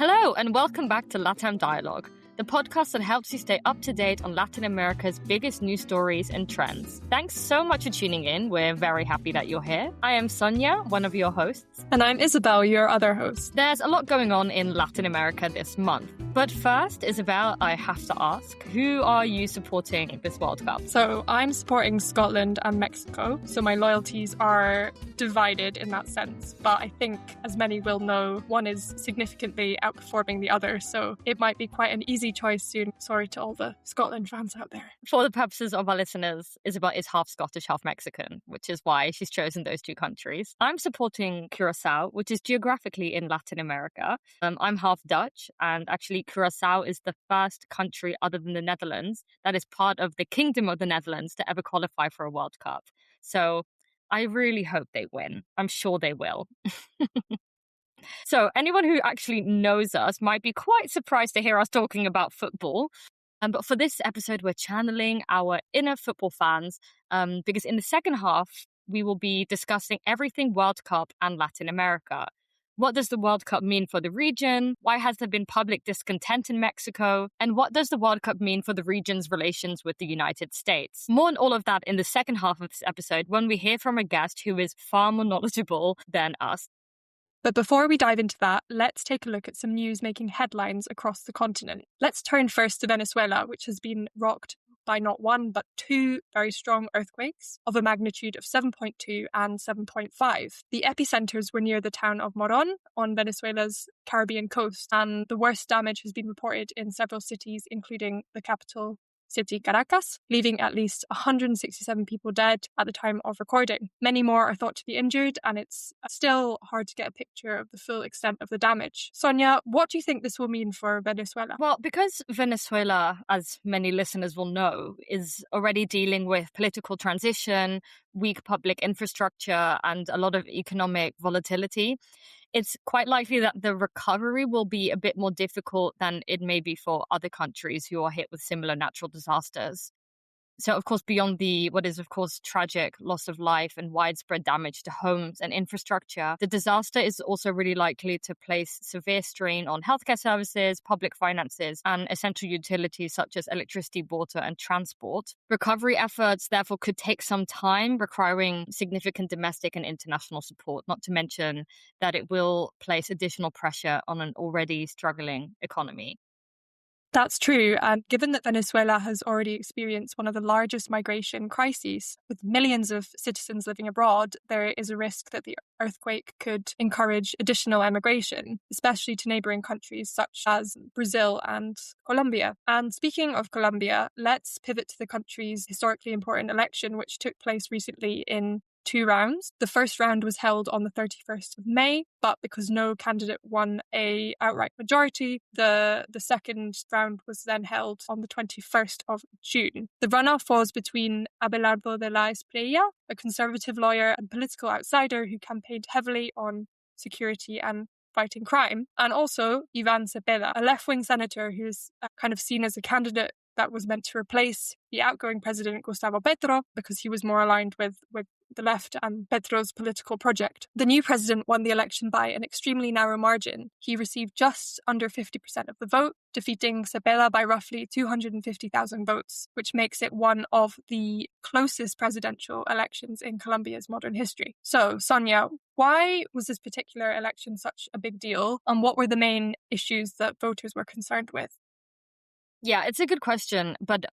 Hello, and welcome back to LATAM Dialogue, the podcast that helps you stay up to date on Latin America's biggest news stories and trends. Thanks so much for tuning in. We're very happy that you're here. I am Sonia, one of your hosts. And I'm Isabel, your other host. There's a lot going on in Latin America this month. But first, Isabel, I have to ask, who are you supporting this World Cup? So I'm supporting Scotland and Mexico, so my loyalties are divided in that sense. But I think, as many will know, one is significantly outperforming the other, so it might be quite an easy choice soon. Sorry to all the Scotland fans out there. For the purposes of our listeners, Isabel is half Scottish, half Mexican, which is why she's chosen those two countries. I'm supporting Curacao, which is geographically in Latin America. I'm half Dutch, and actually Curacao is the first country other than the Netherlands that is part of the Kingdom of the Netherlands to ever qualify for a World Cup. So I really hope they win. I'm sure they will. So anyone who actually knows us might be quite surprised to hear us talking about football. But for this episode, we're channeling our inner football fans because in the second half, we will be discussing everything World Cup and Latin America. What does the World Cup mean for the region? Why has there been public discontent in Mexico? And what does the World Cup mean for the region's relations with the United States? More on all of that in the second half of this episode when we hear from a guest who is far more knowledgeable than us. But before we dive into that, let's take a look at some news making headlines across the continent. Let's turn first to Venezuela, which has been rocked by not one, but two very strong earthquakes of a magnitude of 7.2 and 7.5. The epicenters were near the town of Moron on Venezuela's Caribbean coast, and the worst damage has been reported in several cities, including the capital city Caracas, leaving at least 167 people dead at the time of recording. Many more are thought to be injured, and it's still hard to get a picture of the full extent of the damage. Sonia, what do you think this will mean for Venezuela? Well, because Venezuela, as many listeners will know, is already dealing with political transition, weak public infrastructure, and a lot of economic volatility, it's quite likely that the recovery will be a bit more difficult than it may be for other countries who are hit with similar natural disasters. So, of course, beyond what is, of course, tragic loss of life and widespread damage to homes and infrastructure, the disaster is also really likely to place severe strain on healthcare services, public finances, and essential utilities such as electricity, water, and transport. Recovery efforts, therefore, could take some time, requiring significant domestic and international support, not to mention that it will place additional pressure on an already struggling economy. That's true, and given that Venezuela has already experienced one of the largest migration crises, with millions of citizens living abroad, there is a risk that the earthquake could encourage additional emigration, especially to neighbouring countries such as Brazil and Colombia. And speaking of Colombia, let's pivot to the country's historically important election, which took place recently in 2 rounds. The first round was held on the 31st of May, but because no candidate won an outright majority, the second round was then held on the 21st of June. The runoff was between Abelardo de la Espriella, a conservative lawyer and political outsider who campaigned heavily on security and fighting crime, and also Iván Cepeda, a left-wing senator who is kind of seen as a candidate that was meant to replace the outgoing president Gustavo Petro because he was more aligned with the left and Petro's political project. The new president won the election by an extremely narrow margin. He received just under 50% of the vote, defeating Cepeda by roughly 250,000 votes, which makes it one of the closest presidential elections in Colombia's modern history. So, Sonia, why was this particular election such a big deal, and what were the main issues that voters were concerned with? Yeah, it's a good question, but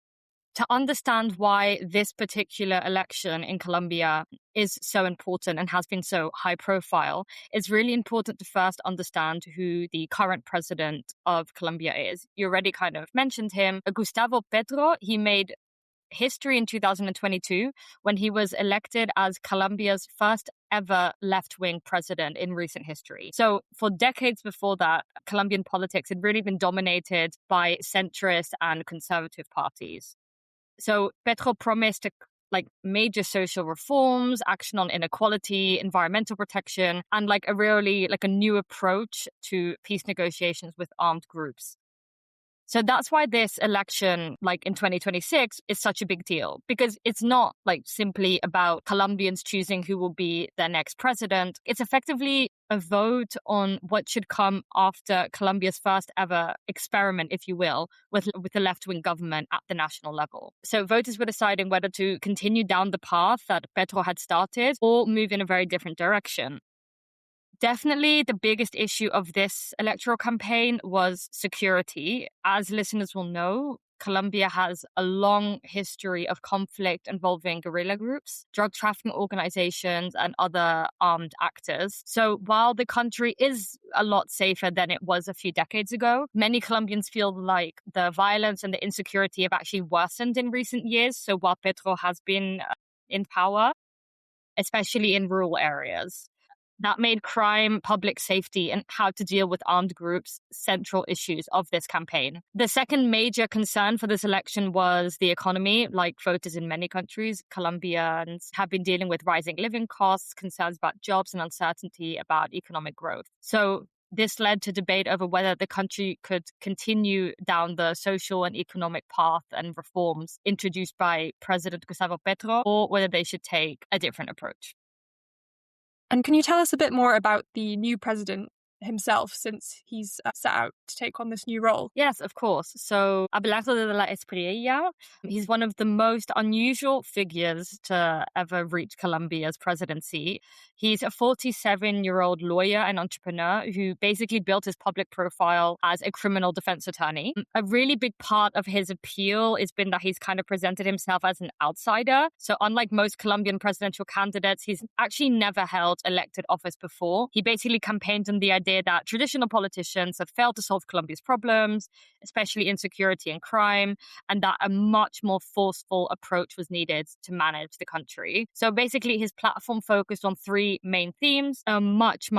to understand why this particular election in Colombia is so important and has been so high profile, it's really important to first understand who the current president of Colombia is. You already kind of mentioned him. Gustavo Petro, he made history in 2022 when he was elected as Colombia's first ever left-wing president in recent history. So for decades before that, Colombian politics had really been dominated by centrist and conservative parties. So Petro promised major social reforms, action on inequality, environmental protection, and a new approach to peace negotiations with armed groups. So that's why this election, like in 2026, is such a big deal, because it's not like simply about Colombians choosing who will be their next president. It's effectively a vote on what should come after Colombia's first ever experiment, if you will, with the left-wing government at the national level. So voters were deciding whether to continue down the path that Petro had started or move in a very different direction. Definitely the biggest issue of this electoral campaign was security. As listeners will know, Colombia has a long history of conflict involving guerrilla groups, drug trafficking organizations, and other armed actors. So while the country is a lot safer than it was a few decades ago, many Colombians feel like the violence and the insecurity have actually worsened in recent years. So while Petro has been in power, especially in rural areas, that made crime, public safety, and how to deal with armed groups central issues of this campaign. The second major concern for this election was the economy. Like voters in many countries, Colombians have been dealing with rising living costs, concerns about jobs, and uncertainty about economic growth. So this led to debate over whether the country could continue down the social and economic path and reforms introduced by President Gustavo Petro, or whether they should take a different approach. And can you tell us a bit more about the new president himself, since he's set out to take on this new role? Yes, of course. So Abelardo de la Espriella, he's one of the most unusual figures to ever reach Colombia's presidency. He's a 47-year-old lawyer and entrepreneur who basically built his public profile as a criminal defense attorney. A really big part of his appeal has been that he's kind of presented himself as an outsider. So unlike most Colombian presidential candidates, he's actually never held elected office before. He basically campaigned on the idea that traditional politicians had failed to solve Colombia's problems, especially insecurity and crime, and that a much more forceful approach was needed to manage the country. So basically, his platform focused on three main themes: a much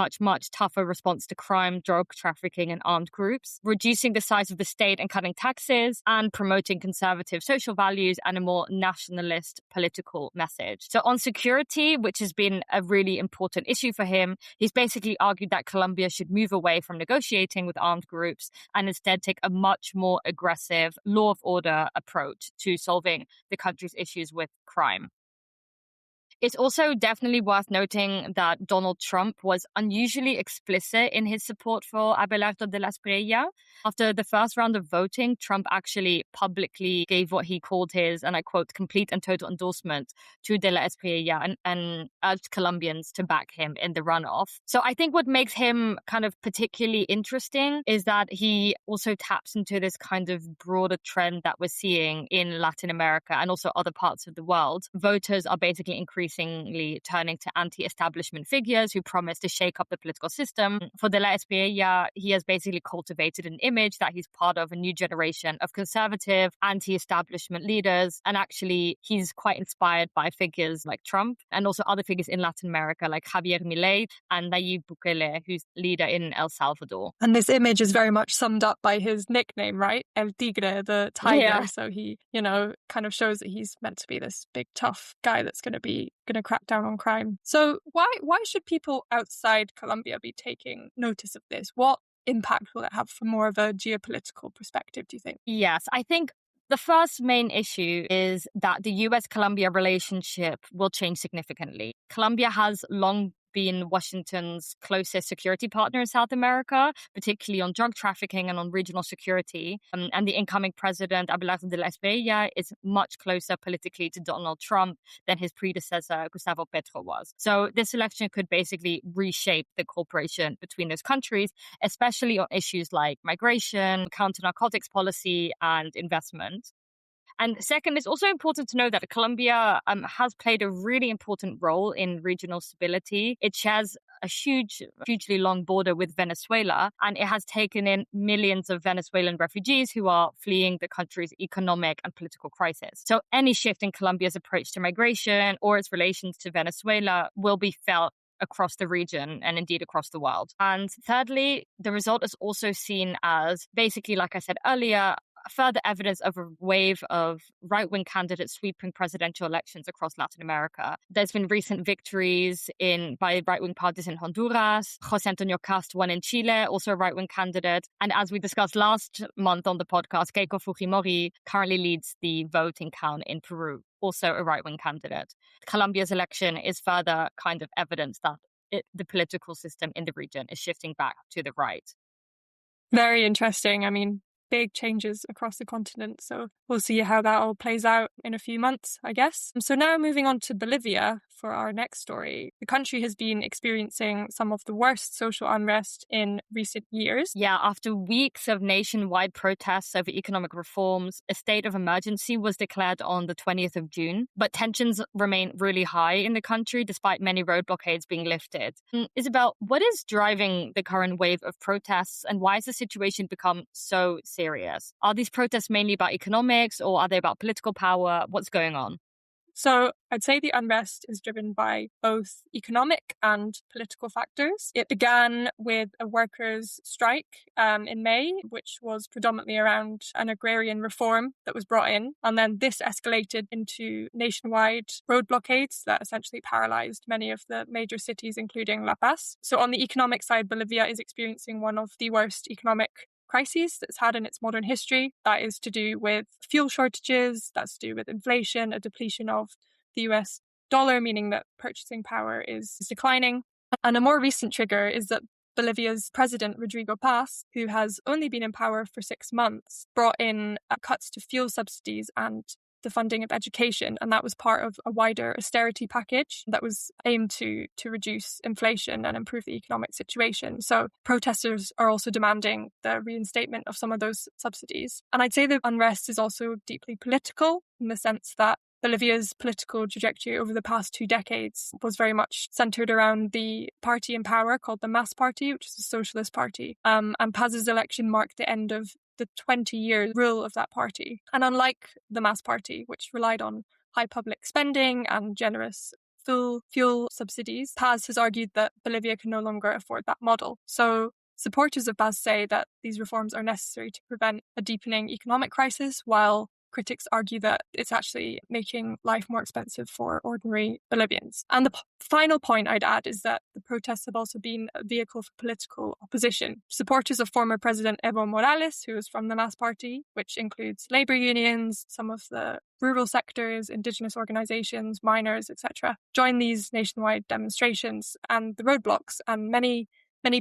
tougher response to crime, drug trafficking, and armed groups, reducing the size of the state and cutting taxes, and promoting conservative social values and a more nationalist political message. So on security, which has been a really important issue for him, he's basically argued that Colombia should move away from negotiating with armed groups and instead take a much more aggressive law of order approach to solving the country's issues with crime. It's also definitely worth noting that Donald Trump was unusually explicit in his support for Abelardo de la Espriella. After the first round of voting, Trump actually publicly gave what he called his, and I quote, complete and total endorsement to de la Espriella and urged Colombians to back him in the runoff. So I think what makes him kind of particularly interesting is that he also taps into this kind of broader trend that we're seeing in Latin America and also other parts of the world. Voters are basically increasingly turning to anti-establishment figures who promise to shake up the political system. For de la Espriella, he has basically cultivated an image that he's part of a new generation of conservative, anti-establishment leaders. And actually, he's quite inspired by figures like Trump and also other figures in Latin America like Javier Milei and Nayib Bukele, who's leader in El Salvador. And this image is very much summed up by his nickname, right? El Tigre, the tiger. Yeah. So he, kind of shows that he's meant to be this big, tough guy that's going to crack down on crime. So why should people outside Colombia be taking notice of this? What impact will it have from more of a geopolitical perspective, do you think? Yes, I think the first main issue is that the US-Colombia relationship will change significantly. Colombia has long been Washington's closest security partner in South America, particularly on drug trafficking and on regional security. And the incoming president, Abelardo de la Espriella, is much closer politically to Donald Trump than his predecessor, Gustavo Petro, was. So this election could basically reshape the cooperation between those countries, especially on issues like migration, counter-narcotics policy, and investment. And second, it's also important to know that Colombia has played a really important role in regional stability. It shares a hugely long border with Venezuela, and it has taken in millions of Venezuelan refugees who are fleeing the country's economic and political crisis. So any shift in Colombia's approach to migration or its relations to Venezuela will be felt across the region and indeed across the world. And thirdly, the result is also seen as basically, like I said earlier, further evidence of a wave of right-wing candidates sweeping presidential elections across Latin America. There's been recent victories by right-wing parties in Honduras. José Antonio Cast won in Chile, also a right-wing candidate. And as we discussed last month on the podcast, Keiko Fujimori currently leads the voting count in Peru, also a right-wing candidate. Colombia's election is further kind of evidence that the political system in the region is shifting back to the right. Very interesting. I mean, big changes across the continent. So we'll see how that all plays out in a few months, I guess. So now moving on to Bolivia for our next story. The country has been experiencing some of the worst social unrest in recent years. Yeah, after weeks of nationwide protests over economic reforms, a state of emergency was declared on the 20th of June. But tensions remain really high in the country despite many road blockades being lifted. Isabel, what is driving the current wave of protests and why has the situation become so serious? Are these protests mainly about economics or are they about political power? What's going on? So I'd say the unrest is driven by both economic and political factors. It began with a workers' strike in May, which was predominantly around an agrarian reform that was brought in. And then this escalated into nationwide road blockades that essentially paralyzed many of the major cities, including La Paz. So on the economic side, Bolivia is experiencing one of the worst economic crises that's had in its modern history. That is to do with fuel shortages, that's to do with inflation, a depletion of the US dollar, meaning that purchasing power is declining. And a more recent trigger is that Bolivia's president, Rodrigo Paz, who has only been in power for 6 months, brought in cuts to fuel subsidies and the funding of education, and that was part of a wider austerity package that was aimed to reduce inflation and improve the economic situation. So protesters are also demanding the reinstatement of some of those subsidies. And I'd say the unrest is also deeply political in the sense that Bolivia's political trajectory over the past 2 decades was very much centered around the party in power called the MAS Party, which is a socialist party. And Paz's election marked the end of the 20-year rule of that party. And unlike the MAS Party, which relied on high public spending and generous fuel subsidies, Paz has argued that Bolivia can no longer afford that model. So supporters of Paz say that these reforms are necessary to prevent a deepening economic crisis, while critics argue that it's actually making life more expensive for ordinary Bolivians. And the final point I'd add is that the protests have also been a vehicle for political opposition. Supporters of former President Evo Morales, who is from the MAS Party, which includes labor unions, some of the rural sectors, indigenous organizations, miners, etc., join these nationwide demonstrations and the roadblocks. And many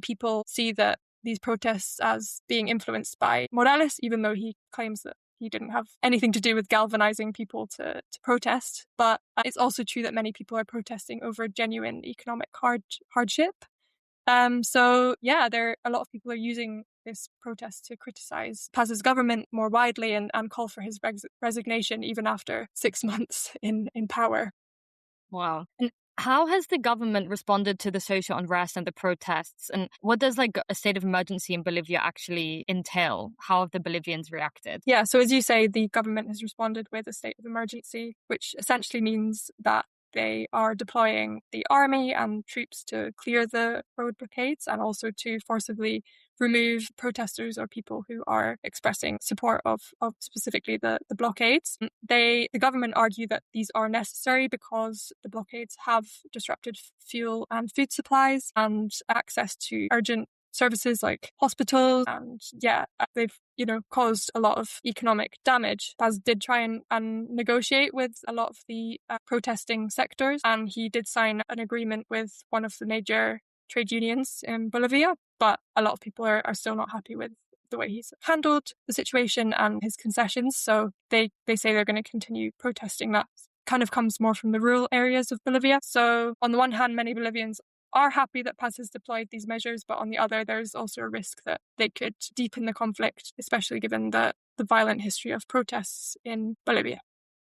people see that these protests as being influenced by Morales, even though he claims that he didn't have anything to do with galvanizing people to protest. But it's also true that many people are protesting over genuine economic hardship. So a lot of people are using this protest to criticize Paz's government more widely and call for his resignation even after 6 months in power. Wow. And how has the government responded to the social unrest and the protests? And what does a state of emergency in Bolivia actually entail? How have the Bolivians reacted? Yeah, so as you say, the government has responded with a state of emergency, which essentially means that they are deploying the army and troops to clear the road blockades and also to forcibly remove protesters or people who are expressing support of specifically the blockades. The government argue that these are necessary because the blockades have disrupted fuel and food supplies and access to urgent services like hospitals, and they've caused a lot of economic damage. Paz did try and negotiate with a lot of the protesting sectors, and he did sign an agreement with one of the major trade unions in Bolivia, but a lot of people are still not happy with the way he's handled the situation and his concessions, so they say they're going to continue protesting. That kind of comes more from the rural areas of Bolivia. So on the one hand, many Bolivians are happy that Paz has deployed these measures, but on the other, there's also a risk that they could deepen the conflict, especially given the violent history of protests in Bolivia.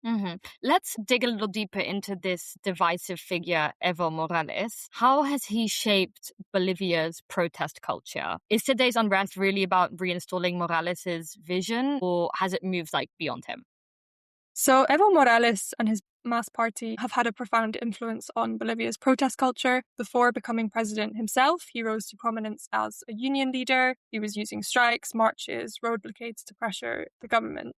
Mm-hmm. Let's dig a little deeper into this divisive figure, Evo Morales. How has he shaped Bolivia's protest culture? Is today's unrest really about reinstalling Morales's vision, or has it moved beyond him? So Evo Morales and his mass party have had a profound influence on Bolivia's protest culture. Before becoming president himself, he rose to prominence as a union leader. He was using strikes, marches, road blockades to pressure the government.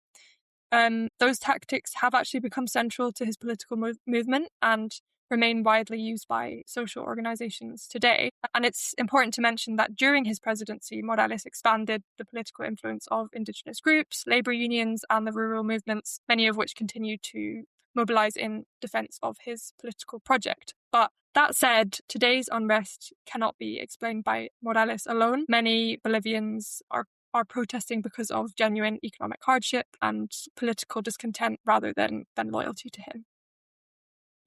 Those tactics have actually become central to his political movement and remain widely used by social organizations today. And it's important to mention that during his presidency, Morales expanded the political influence of indigenous groups, labor unions, and the rural movements, many of which continue to mobilize in defense of his political project. But that said, today's unrest cannot be explained by Morales alone. Many Bolivians are protesting because of genuine economic hardship and political discontent rather than loyalty to him.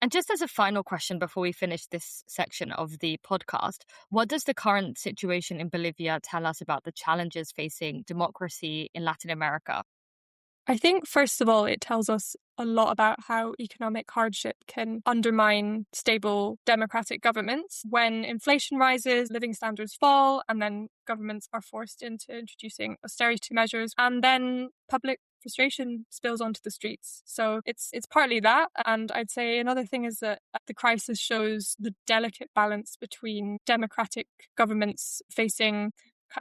And just as a final question before we finish this section of the podcast, what does the current situation in Bolivia tell us about the challenges facing democracy in Latin America? I think, first of all, it tells us a lot about how economic hardship can undermine stable democratic governments. When inflation rises, living standards fall, and then governments are forced into introducing austerity measures, and then public frustration spills onto the streets. So it's partly that. And I'd say another thing is that the crisis shows the delicate balance between democratic governments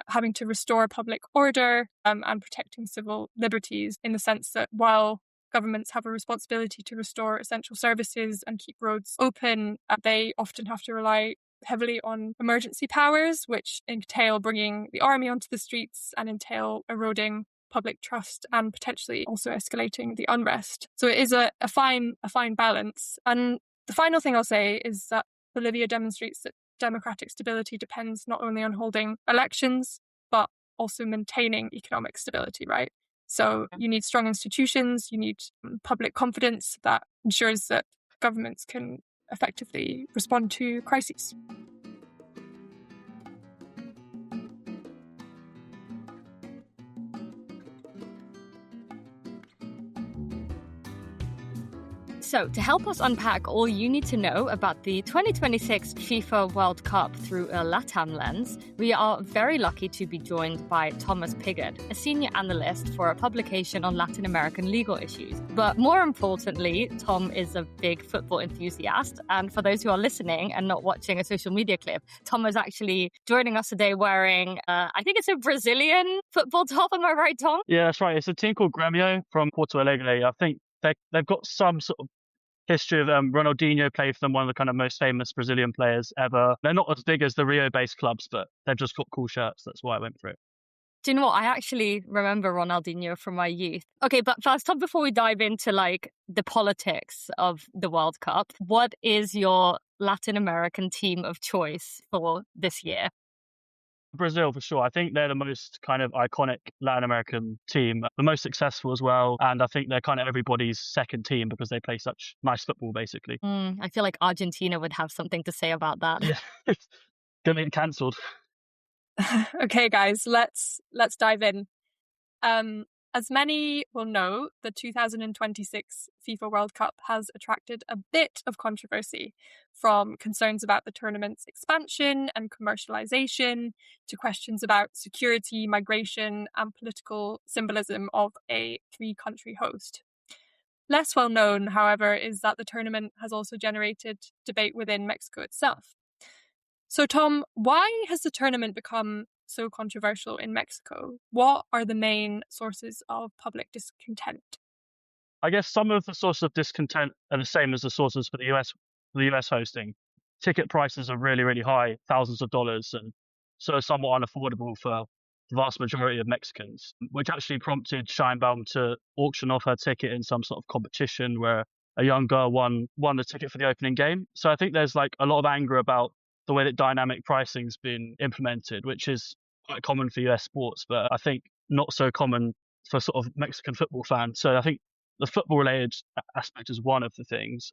having to restore public order and protecting civil liberties, in the sense that while governments have a responsibility to restore essential services and keep roads open, they often have to rely heavily on emergency powers, which entail bringing the army onto the streets and entail eroding public trust and potentially also escalating the unrest. So it is a fine balance. And the final thing I'll say is that Bolivia demonstrates that democratic stability depends not only on holding elections, but also maintaining economic stability, right? So you need strong institutions, you need public confidence that ensures that governments can effectively respond to crises. So, to help us unpack all you need to know about the 2026 FIFA World Cup through a LATAM lens, we are very lucky to be joined by Thomas Piggott, a senior analyst for a publication on Latin American legal issues. But more importantly, Tom is a big football enthusiast. And for those who are listening and not watching a social media clip, Tom is actually joining us today wearing, I think it's a Brazilian football top. Am I right, Tom? Yeah, that's right. It's a team called Grêmio from Porto Alegre. I think they've got some sort of history of Ronaldinho played for them, one of the kind of most famous Brazilian players ever. They're not as big as the Rio-based clubs, but they've just got cool shirts. That's why I went for it. Do you know what? I actually remember Ronaldinho from my youth. Okay, but first, Tom, before we dive into the politics of the World Cup, what is your Latin American team of choice for this year? Brazil, for sure. I think they're the most kind of iconic Latin American team, the most successful as well. And I think they're kind of everybody's second team because they play such nice football, basically. I feel like Argentina would have something to say about that. Yeah. Gonna get cancelled. Okay, guys, let's dive in. As many will know, the 2026 FIFA World Cup has attracted a bit of controversy, from concerns about the tournament's expansion and commercialization to questions about security, migration, and political symbolism of a three-country host. Less well known, however, is that the tournament has also generated debate within Mexico itself. So, Tom, why has the tournament become so controversial in Mexico? What are the main sources of public discontent? I guess some of the sources of discontent are the same as the sources for the US hosting. Ticket prices are really, really high, thousands of dollars, and so somewhat unaffordable for the vast majority of Mexicans, which actually prompted Scheinbaum to auction off her ticket in some sort of competition where a young girl won the ticket for the opening game. So I think there's a lot of anger about the way that dynamic pricing's been implemented, which is quite common for US sports, but I think not so common for sort of Mexican football fans. So I think the football related aspect is one of the things.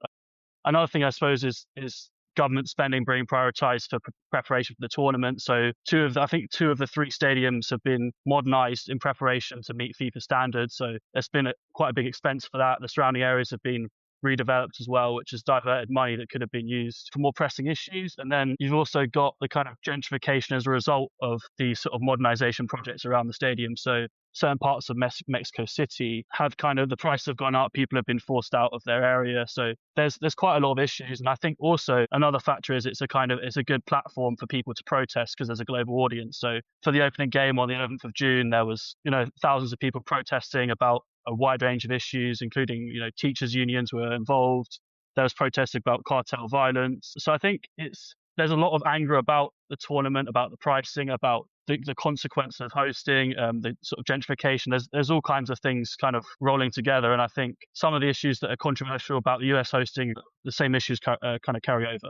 Another thing, I suppose, is government spending being prioritized for preparation for the tournament. So two of the three stadiums have been modernized in preparation to meet FIFA standards. So there's been quite a big expense for that. The surrounding areas have been redeveloped as well, which has diverted money that could have been used for more pressing issues. And then you've also got the kind of gentrification as a result of these sort of modernization projects around the stadium. So certain parts of Mexico City have kind of, the prices have gone up, people have been forced out of their area. So there's quite a lot of issues. And I think also another factor is it's a good platform for people to protest because there's a global audience. So for the opening game on the 11th of June, there was, thousands of people protesting about a wide range of issues, including, teachers' unions were involved. There was protesting about cartel violence. So I think there's a lot of anger about the tournament, about the pricing, about the consequence of hosting, the sort of gentrification. There's all kinds of things kind of rolling together. And I think some of the issues that are controversial about the US hosting, the same issues kind of carry over.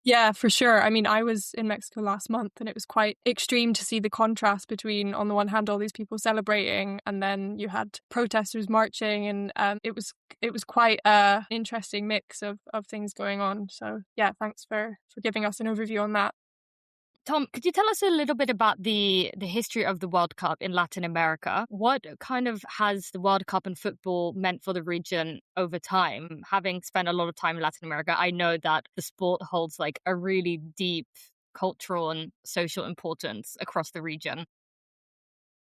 Yeah, for sure. I mean, I was in Mexico last month and it was quite extreme to see the contrast between, on the one hand, all these people celebrating and then you had protesters marching, and it was quite an interesting mix of things going on. So yeah, thanks for giving us an overview on that. Tom, could you tell us a little bit about the history of the World Cup in Latin America? What kind of has the World Cup in football meant for the region over time? Having spent a lot of time in Latin America, I know that the sport holds like a really deep cultural and social importance across the region.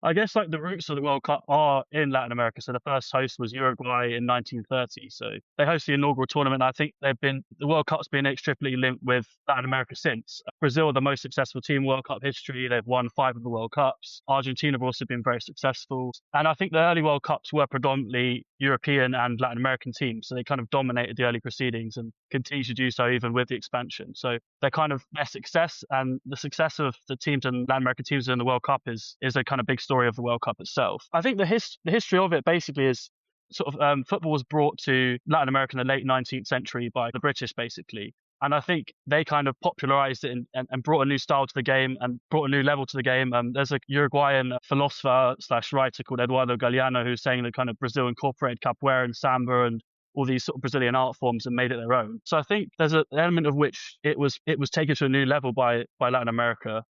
I guess like the roots of the World Cup are in Latin America. So the first host was Uruguay in 1930. So they host the inaugural tournament. I think the World Cup's been inextricably linked with Latin America since. Brazil, the most successful team in World Cup history. They've won 5 of the World Cups. Argentina have also been very successful. And I think the early World Cups were predominantly European and Latin American teams. So they kind of dominated the early proceedings and continue to do so even with the expansion. So they're kind of their success and the success of the teams and Latin American teams in the World Cup is a kind of big story of the World Cup itself. I think the history of it basically is sort of football was brought to Latin America in the late 19th century by the British, basically. And I think they kind of popularized it and brought a new style to the game and brought a new level to the game. There's a Uruguayan philosopher / writer called Eduardo Galeano who's saying that kind of Brazil incorporated capoeira and samba and all these sort of Brazilian art forms and made it their own. So I think there's an element of which it was taken to a new level by Latin America.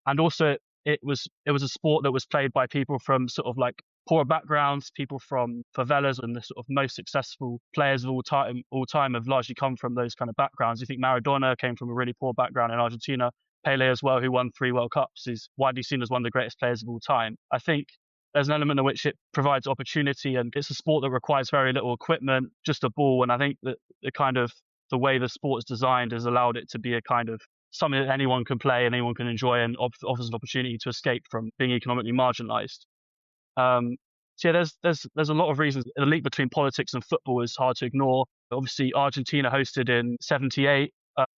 And also it was a sport that was played by people from sort of like poorer backgrounds, people from favelas, and the sort of most successful players of all time have largely come from those kind of backgrounds. You think Maradona came from a really poor background in Argentina. Pele as well, who won 3 World Cups, is widely seen as one of the greatest players of all time. I think there's an element in which it provides opportunity, and it's a sport that requires very little equipment, just a ball. And I think that the way the sport is designed has allowed it to be a kind of something that anyone can play and anyone can enjoy, and offers an opportunity to escape from being economically marginalized. So yeah, there's a lot of reasons. The link between politics and football is hard to ignore. Obviously, Argentina hosted in '78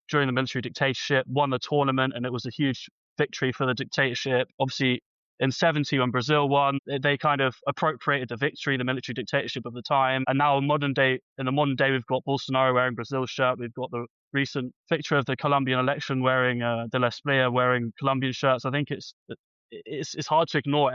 during the military dictatorship, won the tournament, and it was a huge victory for the dictatorship. Obviously, in '70 when Brazil won, they kind of appropriated the victory, the military dictatorship of the time. And now in the modern day, we've got Bolsonaro wearing Brazil's shirt. We've got the recent victory of the Colombian election wearing De La Espriella wearing Colombian shirts. I think it's hard to ignore.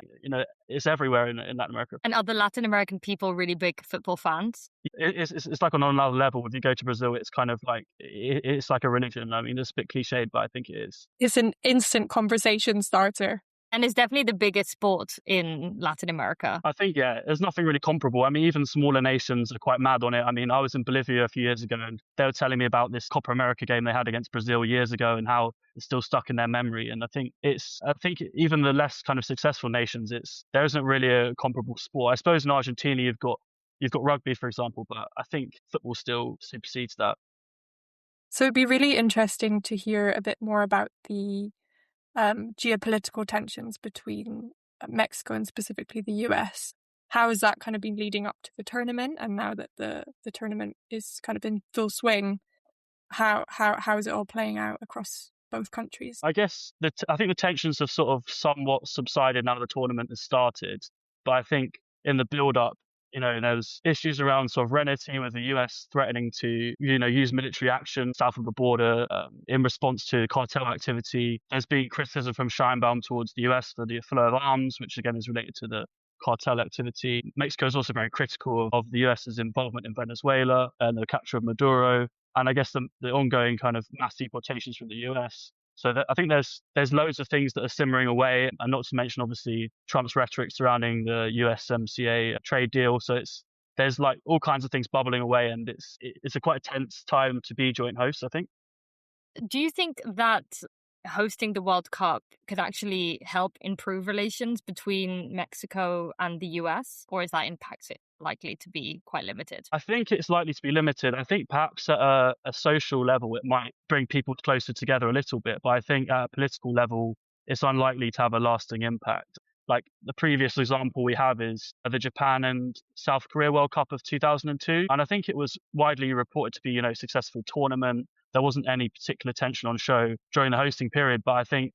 It's everywhere in Latin America. And are the Latin American people really big football fans? It's like on another level. If you go to Brazil, it's kind of like it's like a religion. I mean, it's a bit cliched, but I think it is. It's an instant conversation starter. And it's definitely the biggest sport in Latin America. I think, yeah, there's nothing really comparable. I mean, even smaller nations are quite mad on it. I mean, I was in Bolivia a few years ago and they were telling me about this Copa America game they had against Brazil years ago and how it's still stuck in their memory. And I think even the less kind of successful nations, there isn't really a comparable sport. I suppose in Argentina, you've got rugby, for example, but I think football still supersedes that. So it'd be really interesting to hear a bit more about the geopolitical tensions between Mexico and specifically the US. How has that kind of been leading up to the tournament? And now that the tournament is kind of in full swing, how is it all playing out across both countries? I guess I think the tensions have sort of somewhat subsided now the tournament has started. But I think in the build-up, there's issues around sovereignty with the US threatening to, use military action south of the border in response to cartel activity. There's been criticism from Scheinbaum towards the US for the flow of arms, which again is related to the cartel activity. Mexico is also very critical of the US's involvement in Venezuela and the capture of Maduro. And I guess the ongoing kind of mass deportations from the US. So I think there's loads of things that are simmering away, and not to mention obviously Trump's rhetoric surrounding the USMCA trade deal. So there's like all kinds of things bubbling away, and it's a quite a tense time to be joint host, I think. Do you think that hosting the World Cup could actually help improve relations between Mexico and the US, or is that impact likely to be quite limited? I think it's likely to be limited. I think perhaps at a social level, it might bring people closer together a little bit, but I think at a political level, it's unlikely to have a lasting impact. Like the previous example we have is the Japan and South Korea World Cup of 2002. And I think it was widely reported to be, a successful tournament. There wasn't any particular tension on show during the hosting period, but I think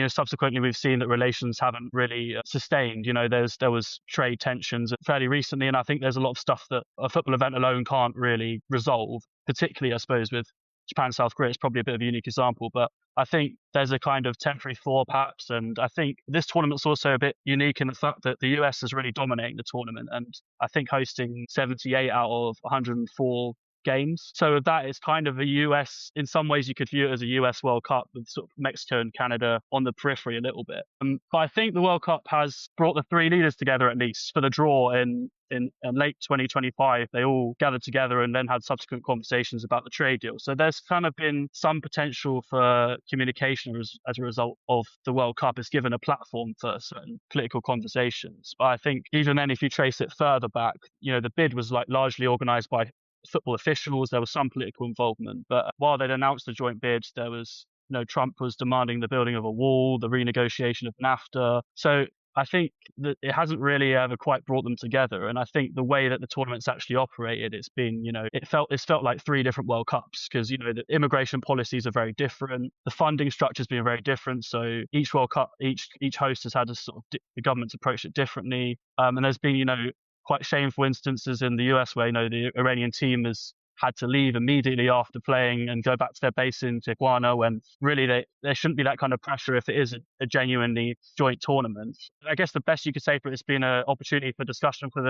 subsequently we've seen that relations haven't really sustained. There was trade tensions fairly recently, and I think there's a lot of stuff that a football event alone can't really resolve, particularly, I suppose, with Japan, South Korea. It's probably a bit of a unique example, but I think there's a kind of temporary thaw perhaps. And I think this tournament's also a bit unique in the fact that the US is really dominating the tournament. And I think hosting 78 out of 104 games. So that is kind of a US, in some ways you could view it as a US World Cup with sort of Mexico and Canada on the periphery a little bit. But I think the World Cup has brought the three leaders together, at least for the draw in late 2025. They all gathered together and then had subsequent conversations about the trade deal. So there's kind of been some potential for communication as a result of the World Cup. It's given a platform for certain political conversations. But I think even then, if you trace it further back, the bid was like largely organized by football officials. There was some political involvement, but while they'd announced the joint bid, there was, Trump was demanding the building of a wall, the renegotiation of NAFTA. So I think that it hasn't really ever quite brought them together. And I think the way that the tournament's actually operated, it's been, it's felt like three different World Cups because, the immigration policies are very different. The funding structure's been very different. So each World Cup, each host has had a sort of the government's approached it differently. And there's been, quite shameful instances in the US where, the Iranian team has had to leave immediately after playing and go back to their base in Tijuana, when really there shouldn't be that kind of pressure if it is a genuinely joint tournament. I guess the best you could say for it's been an opportunity for discussion for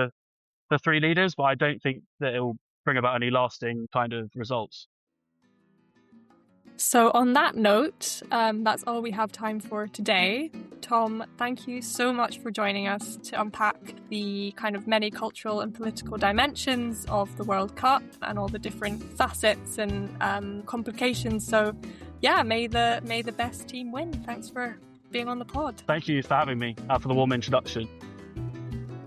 the three leaders, but I don't think that it will bring about any lasting kind of results. So on that note, that's all we have time for today. Tom, thank you so much for joining us to unpack the kind of many cultural and political dimensions of the World Cup and all the different facets and complications. So yeah, may the best team win. Thanks for being on the pod. Thank you for having me, for the warm introduction.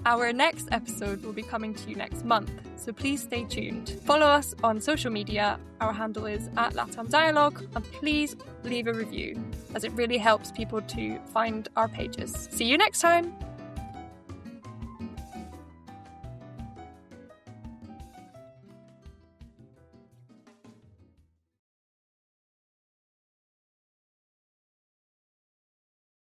Our next episode will be coming to you next month, so please stay tuned. Follow us on social media. Our handle is @LatamDialogue, and please leave a review, as it really helps people to find our pages. See you next time!